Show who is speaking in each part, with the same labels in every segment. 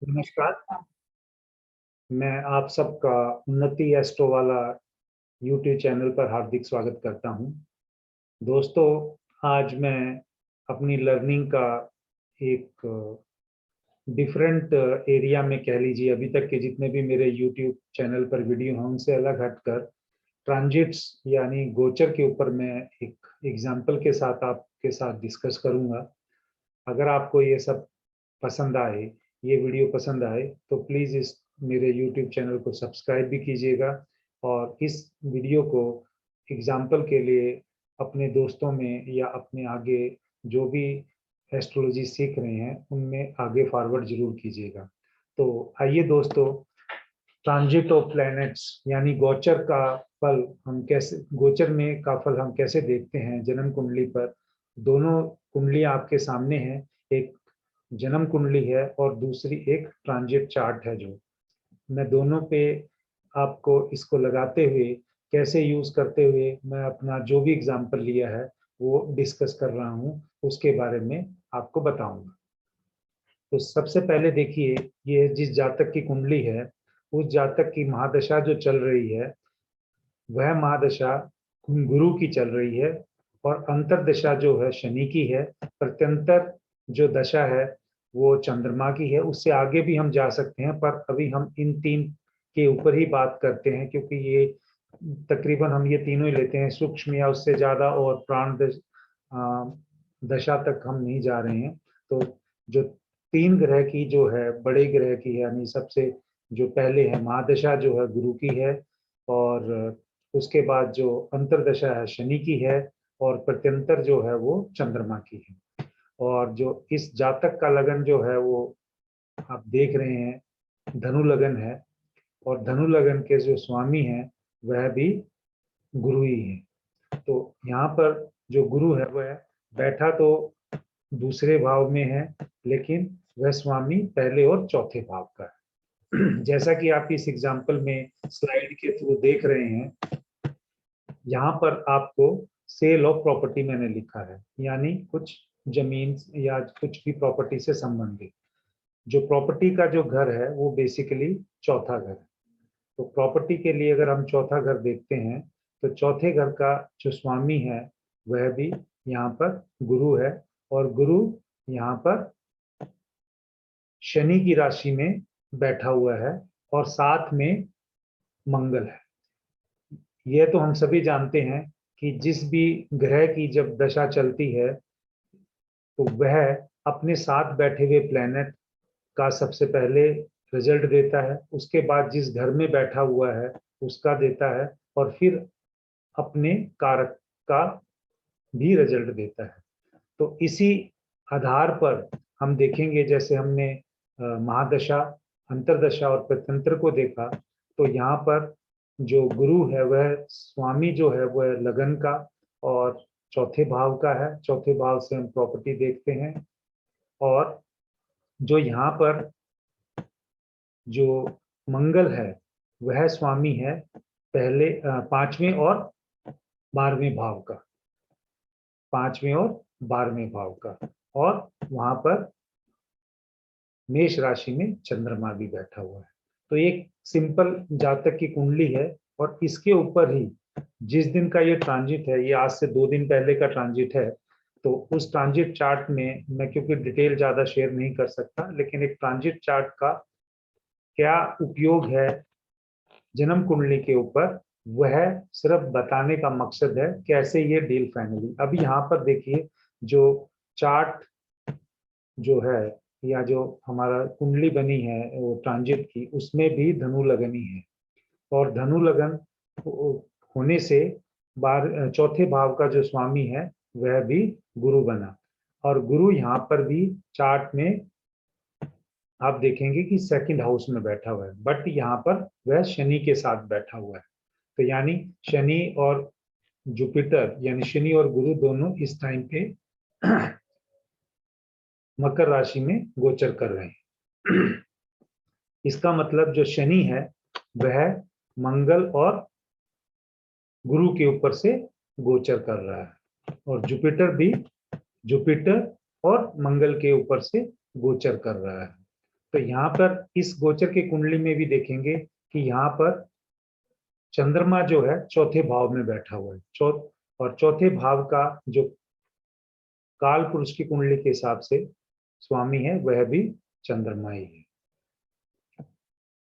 Speaker 1: नमस्कार। मैं आप सबका उन्नति एस्ट्रो वाला यूट्यूब चैनल पर हार्दिक स्वागत करता हूं। दोस्तों, आज मैं अपनी लर्निंग का एक डिफरेंट एरिया में, कह लीजिए, अभी तक के जितने भी मेरे यूट्यूब चैनल पर वीडियो हैं उनसे अलग हटकर ट्रांजिट्स यानी गोचर के ऊपर मैं एक एग्जाम्पल के साथ आपके साथ डिस्कस करूंगा। अगर आपको ये सब पसंद आए, ये वीडियो पसंद आए, तो प्लीज़ इस मेरे यूट्यूब चैनल को सब्सक्राइब भी कीजिएगा और इस वीडियो को एग्जाम्पल के लिए अपने दोस्तों में या अपने आगे जो भी एस्ट्रोलॉजी सीख रहे हैं उनमें आगे फॉरवर्ड जरूर कीजिएगा। तो आइए दोस्तों, ट्रांजिट ऑफ प्लैनेट्स यानी गोचर का फल हम कैसे, गोचर में का फल हम कैसे देखते हैं जन्म कुंडली पर। दोनों कुंडलियां आपके सामने हैं, एक जन्म कुंडली है और दूसरी एक ट्रांजिट चार्ट है। जो मैं दोनों पे आपको इसको लगाते हुए, कैसे यूज करते हुए मैं अपना जो भी एग्जाम्पल लिया है वो डिस्कस कर रहा हूँ, उसके बारे में आपको बताऊंगा। तो सबसे पहले देखिए, ये जिस जातक की कुंडली है उस जातक की महादशा जो चल रही है वह महादशा गुरु की चल रही है और अंतरदशा जो है शनि की है। प्रत्यंतर जो दशा है वो चंद्रमा की है। उससे आगे भी हम जा सकते हैं, पर अभी हम इन तीन के ऊपर ही बात करते हैं, क्योंकि ये तकरीबन हम ये तीनों ही लेते हैं, सूक्ष्म या उससे ज्यादा और दशा तक हम नहीं जा रहे हैं। तो जो तीन ग्रह की जो है, बड़े ग्रह की, यानी सबसे जो पहले है महादशा जो है गुरु की है, और उसके बाद जो अंतरदशा है शनि की है, और प्रत्यंतर जो है वो चंद्रमा की है। और जो इस जातक का लगन जो है वो आप देख रहे हैं धनु लगन है, और धनु लगन के जो स्वामी हैं वह भी गुरु ही है। तो यहाँ पर जो गुरु है वह बैठा तो दूसरे भाव में है, लेकिन वह स्वामी पहले और चौथे भाव का है। जैसा कि आप इस एग्जाम्पल में स्लाइड के थ्रू देख रहे हैं, यहाँ पर आपको सेल ऑफ प्रॉपर्टी मैंने लिखा है, यानी कुछ जमीन या कुछ भी प्रॉपर्टी से संबंधित। जो प्रॉपर्टी का जो घर है वो बेसिकली चौथा घर है। तो प्रॉपर्टी के लिए अगर हम चौथा घर देखते हैं तो चौथे घर का जो स्वामी है वह भी यहाँ पर गुरु है, और गुरु यहाँ पर शनि की राशि में बैठा हुआ है और साथ में मंगल है। यह तो हम सभी जानते हैं कि जिस भी ग्रह की जब दशा चलती है तो वह अपने साथ बैठे हुए प्लेनेट का सबसे पहले रिजल्ट देता है, उसके बाद जिस घर में बैठा हुआ है उसका देता है, और फिर अपने कारक का भी रिजल्ट देता है। तो इसी आधार पर हम देखेंगे, जैसे हमने महादशा, अंतरदशा और प्रत्यंतर को देखा, तो यहाँ पर जो गुरु है वह स्वामी जो है वह लगन का और चौथे भाव का है। चौथे भाव से हम प्रॉपर्टी देखते हैं। और जो यहाँ पर जो मंगल है वह स्वामी है पहले पांचवें और 12वें भाव का, 5वें और 12वें भाव का। और वहां पर मेष राशि में चंद्रमा भी बैठा हुआ है। तो एक सिंपल जातक की कुंडली है, और इसके ऊपर ही जिस दिन का ये ट्रांजिट है, ये आज से 2 दिन पहले का ट्रांजिट है, तो उस ट्रांजिट चार्ट में मैं क्योंकि डिटेल ज्यादा शेयर नहीं कर सकता, लेकिन एक ट्रांजिट चार्ट का क्या उपयोग है जन्म कुंडली के ऊपर, वह सिर्फ बताने का मकसद है कैसे ये डील फाइनली। अब यहाँ पर देखिए, जो चार्ट जो है या जो हमारा कुंडली बनी है वो ट्रांजिट की, उसमें भी धनु लगन ही है। और धनु लगन होने से चौथे भाव का जो स्वामी है वह भी गुरु बना, और गुरु यहाँ पर भी चार्ट में आप देखेंगे कि सेकंड हाउस में बैठा हुआ है, बट यहाँ पर वह शनि के साथ बैठा हुआ है। तो यानी शनि और जुपिटर, यानी शनि और गुरु दोनों इस टाइम पे मकर राशि में गोचर कर रहे हैं। इसका मतलब जो शनि है वह मंगल और गुरु के ऊपर से गोचर कर रहा है, और जुपिटर भी जुपिटर और मंगल के ऊपर से गोचर कर रहा है। तो यहाँ पर इस गोचर की कुंडली में भी देखेंगे कि यहाँ पर चंद्रमा जो है चौथे भाव में बैठा हुआ है। और चौथे भाव का जो काल पुरुष की कुंडली के हिसाब से स्वामी है वह भी चंद्रमा ही है।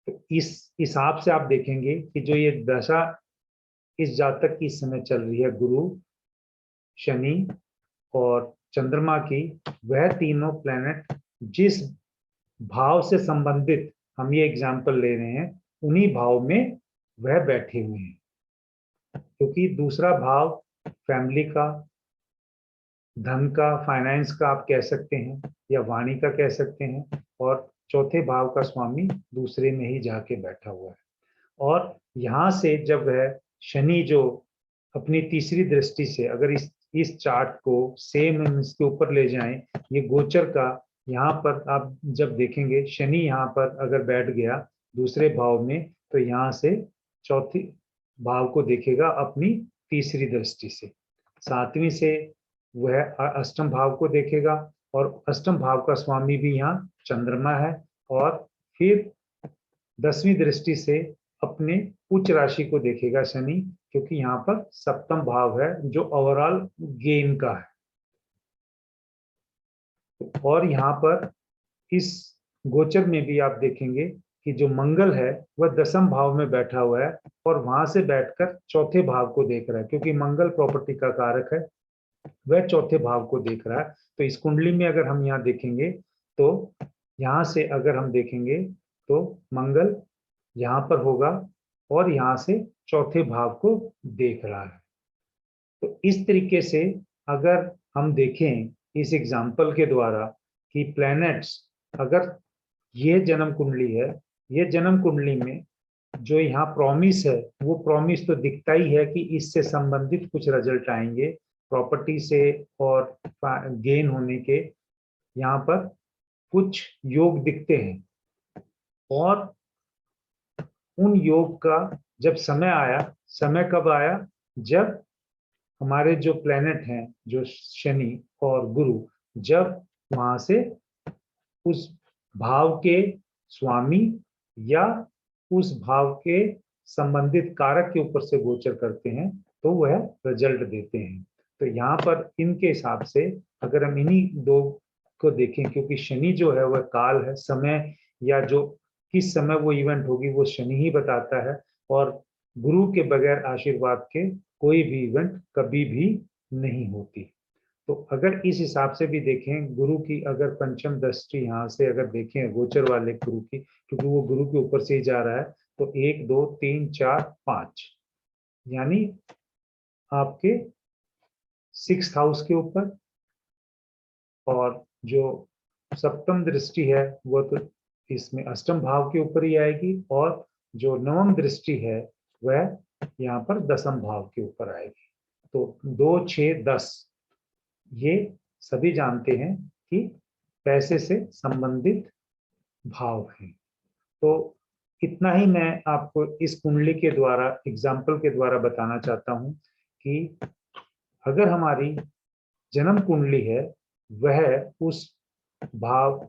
Speaker 1: तो इस हिसाब से आप देखेंगे कि जो ये दशा इस जातक की इस समय चल रही है, गुरु, शनि और चंद्रमा की, वह तीनों प्लैनेट जिस भाव से संबंधित हम ये एग्जाम्पल ले रहे हैं उन्हीं भाव में वह बैठे हुए हैं। क्योंकि दूसरा भाव फैमिली का, धन का, फाइनेंस का आप कह सकते हैं या वाणी का कह सकते हैं, और चौथे भाव का स्वामी दूसरे में ही जाके बैठा हुआ है। और यहाँ से जब वह शनि जो अपनी तीसरी दृष्टि से अगर इस चार्ट को सेम इसके ऊपर ले जाएं, ये गोचर का यहाँ पर आप जब देखेंगे शनि यहाँ पर अगर बैठ गया दूसरे भाव में, तो यहाँ से चौथी भाव को देखेगा अपनी तीसरी दृष्टि से, सातवीं से वह अष्टम भाव को देखेगा, और अष्टम भाव का स्वामी भी यहाँ चंद्रमा है, और फिर 10वीं दृष्टि से अपने उच्च राशि को देखेगा शनि, क्योंकि यहाँ पर सप्तम भाव है जो ओवरऑल गेन का है। और यहाँ पर इस गोचर में भी आप देखेंगे कि जो मंगल है वह 10म भाव में बैठा हुआ है और वहां से बैठकर चौथे भाव को देख रहा है, क्योंकि मंगल प्रॉपर्टी का कारक है, वह चौथे भाव को देख रहा है। तो इस कुंडली में अगर हम यहाँ देखेंगे तो यहाँ से अगर हम देखेंगे तो मंगल यहाँ पर होगा और यहाँ से चौथे भाव को देख रहा है। तो इस तरीके से अगर हम देखें इस एग्जाम्पल के द्वारा कि प्लैनेट्स, अगर ये जन्म कुंडली है, ये जन्म कुंडली में जो यहाँ प्रॉमिस है वो प्रॉमिस तो दिखता ही है कि इससे संबंधित कुछ रिजल्ट आएंगे, प्रॉपर्टी से और गेन होने के यहाँ पर कुछ योग दिखते हैं। और उन योग का जब समय आया, समय कब आया, जब हमारे जो प्लेनेट हैं जो शनि और गुरु, जब वहां से उस भाव के स्वामी या उस भाव के संबंधित कारक के ऊपर से गोचर करते हैं तो वह रिजल्ट देते हैं। तो यहाँ पर इनके हिसाब से अगर हम इन्हीं दो को देखें, क्योंकि शनि जो है वह काल है, समय या जो किस समय वो इवेंट होगी वो शनि ही बताता है, और गुरु के बगैर आशीर्वाद के कोई भी इवेंट कभी भी नहीं होती। तो अगर इस हिसाब से भी देखें, गुरु की अगर पंचम दृष्टि यहाँ से अगर देखें गोचर वाले गुरु की, क्योंकि वो गुरु के ऊपर से ही जा रहा है, तो 1 2 3 4 5 यानी आपके 6th हाउस के ऊपर, और जो सप्तम दृष्टि है वो तो इसमें अष्टम भाव के ऊपर ही आएगी, और जो नवम दृष्टि है वह यहाँ पर 10म भाव के ऊपर आएगी। तो 2 6 10 ये सभी जानते हैं कि पैसे से संबंधित भाव हैं। तो इतना ही मैं आपको इस कुंडली के द्वारा, एग्जाम्पल के द्वारा बताना चाहता हूं कि अगर हमारी जन्म कुंडली है वह उस भाव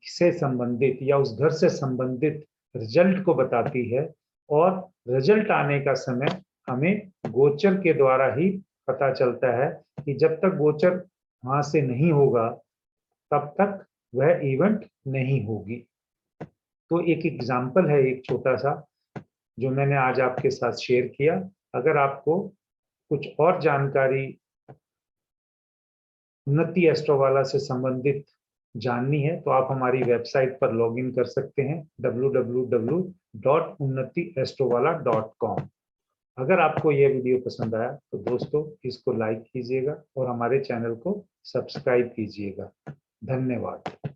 Speaker 1: से संबंधित या उस घर से संबंधित रिजल्ट को बताती है, और रिजल्ट आने का समय हमें गोचर के द्वारा ही पता चलता है कि जब तक गोचर वहां से नहीं होगा तब तक वह इवेंट नहीं होगी। तो एक एग्जाम्पल है एक छोटा सा जो मैंने आज आपके साथ शेयर किया। अगर आपको कुछ और जानकारी उन्नति एस्ट्रोवाला से संबंधित जाननी है तो आप हमारी वेबसाइट पर लॉगिन कर सकते हैं www.unnatiastrovala.com। अगर आपको यह वीडियो पसंद आया तो दोस्तों इसको लाइक कीजिएगा और हमारे चैनल को सब्सक्राइब कीजिएगा। धन्यवाद।